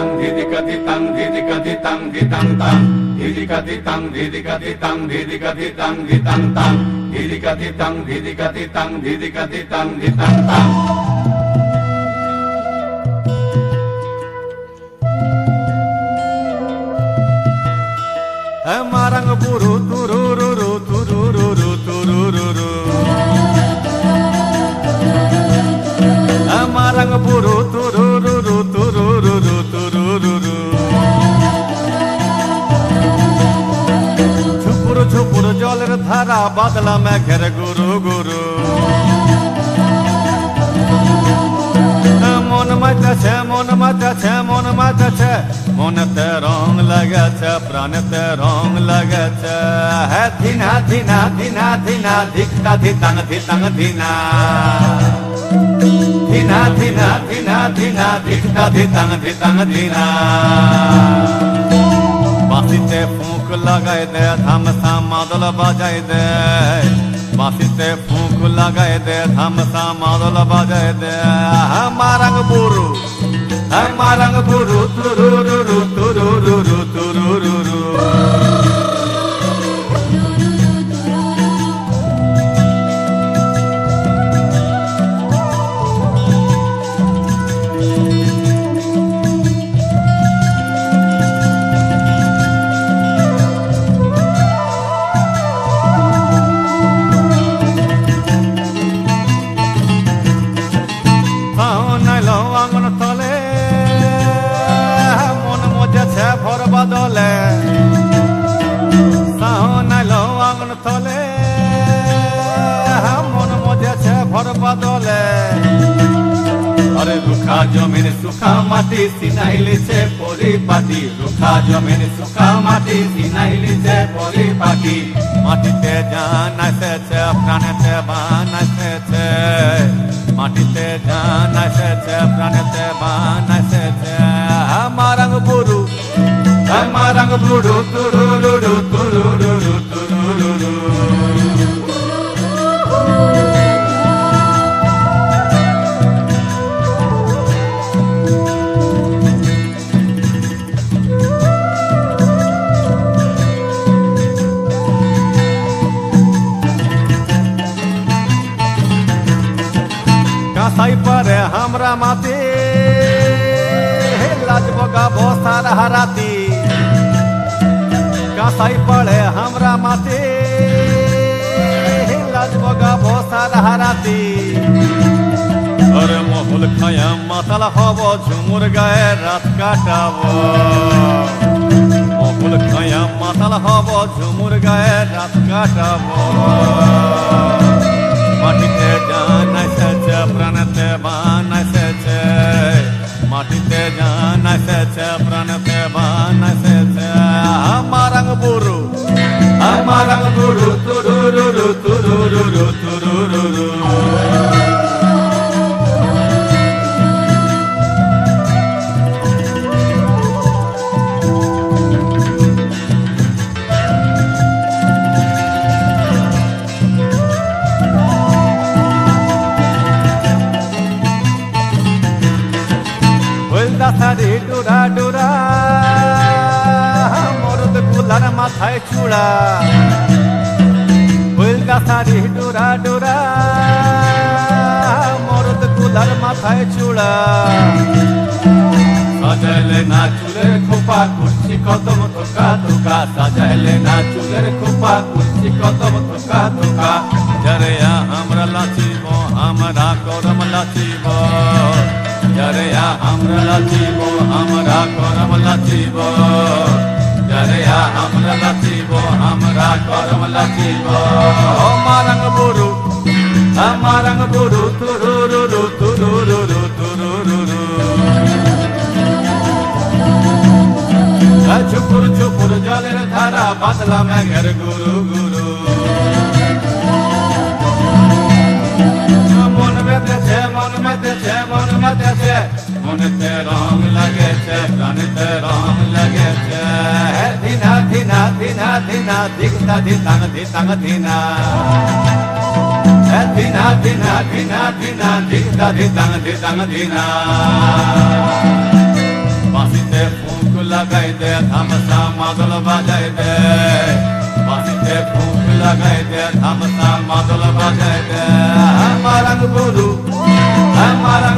tang didika di tang didika di tang di tang tang didika di tang didika di tang didika di tang di tang tang didika di tang didika di tang didika di tang di tang tang. Marang buru turururu turururu turururu Marang buru turururu turururu turururu ঝুপুর ঝুপুর জলের ধারা বাদলা মেঘের গুরু গুরু মন মাতাছে মন মাতাছে মন মাতাছে মনেতে রং লাগেছে প্রাণেতে রং লাগেছে হে ধিনা ধিনা ধিনা ধিনা ধিকটা ধিতাং ধিতাং ধিনা ধিনা ধিনা ধিনা ধিনা ধিকটা ধিতাং ধিতাং ধিনা বাঁশিতে ফুঁক লাগাই দে ধামসা মাদল বাজাই দে বাঁশিতে ফুঁক লাগাই দে ধামসা মাদল বাজাই দে মারাং বুরু তুরুরুরু তুরুরুরু তুরুরুরু ভর বদলে সাহনাইল আঙন তলে মন মজেছে ভর বদলে আরে রুখা জমির সুখা মাটি সিনাইলিছে পরিপাটি রুখা জমির সুখা মাটি সিনাইলিছে পরিপাটি মাটিতে জান এসেছে প্রাণেতে বান এসেছে মাটিতে জান এসেছে প্রাণেতে বান এসেছে Marang Bru marang buru turururu turururu turururu Kasai পারে হামরা মাতে লাজবগা বসার হারাতি কাসাই পড়ে हमरा মাতে লাজবগা বসার হারাতি আরে মহুল খায়া মাতাল হব ঝুমুর গায়ে রাত কাটাব মহুল খায়া মাতাল হব ঝুমুর গায়ে রাত কাটাব মাটিতে জান এসেছে প্রাণেতে বান এসেছে মাটিতে জান এসেছে প্রাণেতে বান এসেছে marang buru turururu turururu turururu Wilda sari dura dura cooler মাথায় চূড়া বইলদা শাড়ি ডোরা ডোরা মরদ কুলার মাথায় চূড়া সাজাইলে না চুলের খোপা কুর্চি কদম থোকা থোকা সাজাইলে না চুলের খোপা কুর্চি কদম থোকা থোকা জরেয়া আমরা লাচিব আমরা করম লাচিব জরেয়া আমরা লাচিব আমরা করম লাচিব জরেয়া আমরা লাচিব আমরা করম লাচিব marang buru turururu turururu turururu ঝুপুর ঝুপুর জলের ধারা বাদলা মেঘের গুরু গুরু মন বেঁধেছে মন মেতেছে মন মেতেছে মনেতে রং লাগেছে প্রাণেতে রং লাগেছে ধিনা ধিনা ধিনা ধিনা ধিকটা ধিতাং ধিতাং ধিনা ধিনা ধিনা ধিনা ধিনা ধিকটা ধিতাং ধিতাং ধিনা বাঁশিতে ফুক লাগাই দে ধামসা মাদল বাজাই দে বাঁশিতে ফুক লাগাই দে ধামসা মাদল বাজাই দে মারাং গুরু মারাং